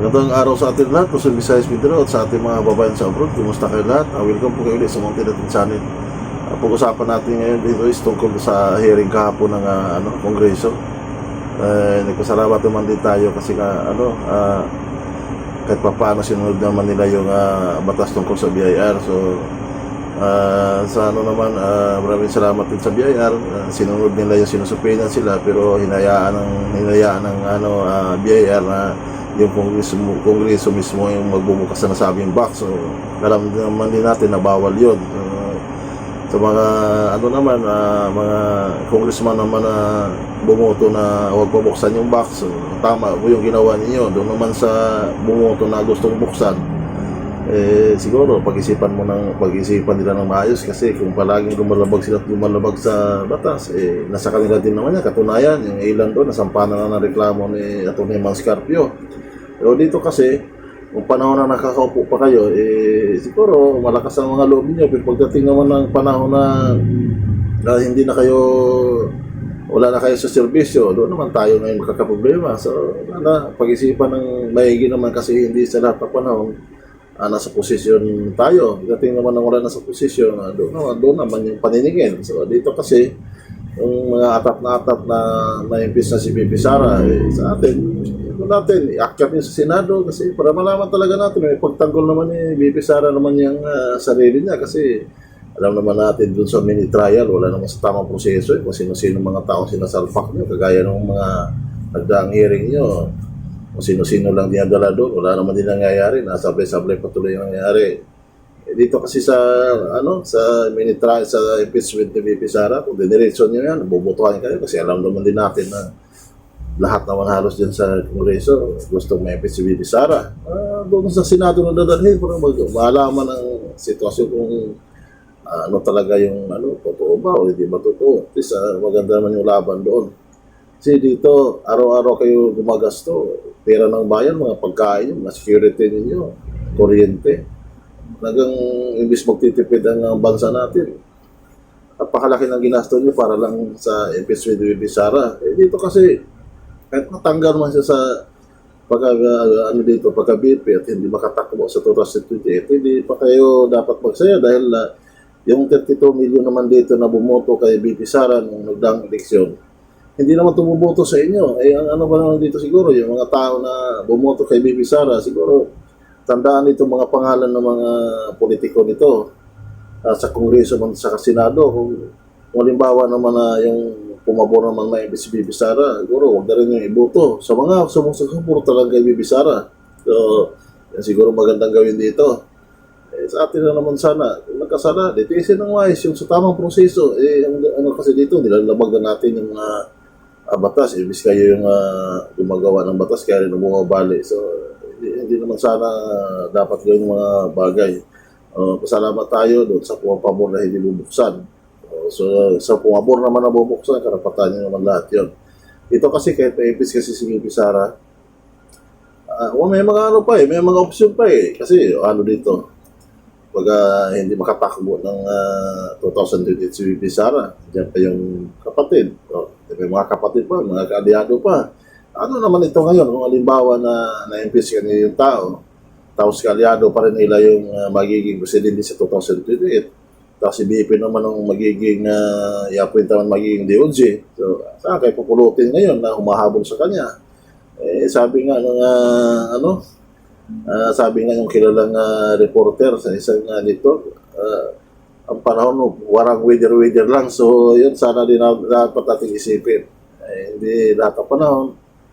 Magandang araw sa ating lahat, Luzon, Visayas, Mindanao at sa ating mga babayan sa abroad. Kumusta kayo lahat? Welcome po kayo ulit sa Mountain Natin Channel. Pag-usapan natin ngayon dito is tungkol sa hearing kahapon ng Kongreso. Nagpasalamat naman din tayo kasi kahit pa paano sinunod naman nila yung batas tungkol sa BIR. So maraming salamat din sa BIR. Sinunod nila yung sinusupinan sila, pero hinayaan ng BIR na yung kongreso mismo yung magbubukas na nasabing box. So alam naman din natin na bawal yun. Sa mga mga congressman naman na bumoto na huwag pabuksan yung box, so, tama po yung ginawa ninyo. Doon naman sa bumoto na gustong buksan, siguro pag-isipan nila ng maayos, kasi kung palaging lumalabag sila at lumalabag sa batas, nasa kanila din naman yan. Katunayan, yung ilan doon nasampanan na ng reklamo ni Atty. Manscarpio. Pero dito kasi, kung panahon na nakakaupo pa kayo, siguro malakas ang mga loob niyo. Pero pagdating naman ng panahon na hindi na kayo, wala na kayo sa serbisyo, doon naman tayo ngayon magkakaproblema. So, pag-isipan ng maigi naman, kasi hindi sa lahat ng panahon nasa posisyon tayo. Pagdating naman ng wala nasa posisyon, doon naman yung paninigin. So, dito kasi, yung mga atap na na-impis na si Bibi Sara, sa atin, iakyat niya sa Senado, kasi para malaman talaga natin, may pagtanggol naman ni Bibi Sara naman yung sarili niya, kasi alam naman natin dun sa mini trial, wala naman sa tamang proseso, kung sino-sino mga taong sinasalpak niyo, kagaya ng mga nagdaang hearing niyo, kung sino-sino lang dinadala doon, wala naman din nangyayari, nasablay-sablay patuloy yung nangyayari. Dito kasi sa mini trial, sa impeachment ni Bibi Sara, kung diniretso niyo yan, bubutuhan kayo, kasi alam naman din natin na lahat naman halos dyan sa Kongreso gustong ma-impeach si Bibi Sara. Doon sa Senado na dadalhin para malaman ang sitwasyon kung ano talaga yung totoo ba o hindi ba totoo. At least maganda naman yung laban doon. Kasi dito, araw-araw kayo gumagasto. Pera ng bayan, mga pagkain, mga security ninyo, kuryente. Hanggang imbis magtitipid ang bansa natin. Napakalaki ng ginasto nyo para lang sa impeachment ni Bibi Sara. Dito kasi, kahit natanggal man siya sa pagka-BP at hindi makatakbo sa 2028, hindi pa kayo dapat magsaya, dahil yung 32 million naman dito na bumoto kay Bibi Sara nung nagdaang eleksyon, hindi naman tumuboto sa inyo. Ang ano ba naman dito siguro, yung mga tao na bumoto kay Bibi Sara, siguro tandaan nito mga pangalan ng mga politiko nito sa Kongreso man sa Senado. Kung halimbawa naman na yung pumabor naman may si Bibi Sara, siguro huwag na rin yung iboto sa mga sumusuport talaga kay Bibi Sara. So, yan siguro magandang gawin dito. Sa atin na naman sana, magkasala, ditiisin ng wais yung sa tamang proseso. Kasi dito, nilalabag na natin yung batas. Ibig kayo yung gumagawa ng batas, kaya rin bumabali. So, hindi naman sana dapat gawin mga bagay. Pasalamat tayo doon sa pumapabor na hindi bubuksan. So, sa pumabor naman na bubuksan, karapatan niyo naman lahat yun. Ito kasi, kahit na-impis kasi si Bibi Sara, may mga may mga option pa Kasi dito, pag hindi makatakbo ng 2028 si Bibi Sara, diyan pa yung kapatid. May mga kapatid pa, mga kaalyado pa. Ano naman ito ngayon, kung halimbawa na na-impis kanina yung tao, tapos kaalyado pa rin nila yung magiging presidente sa 2028. Tapos si BP naman ang magiging i-appoint naman magiging DOJ. So, saan kayo pupulutin ngayon na humahabol sa kanya? Sabi nga sabi nga yung kilalang reporter sa isang dito, ang panahon warang weather lang. So, yun sana din dapat natin isipin. Hindi lahat ng panahon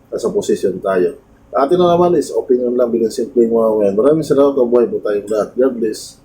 nasa posisyon tayo. Atin na naman is opinion lang, bilang simpleng mga ngayon. Maraming salamat, buhay po tayong lahat. God bless.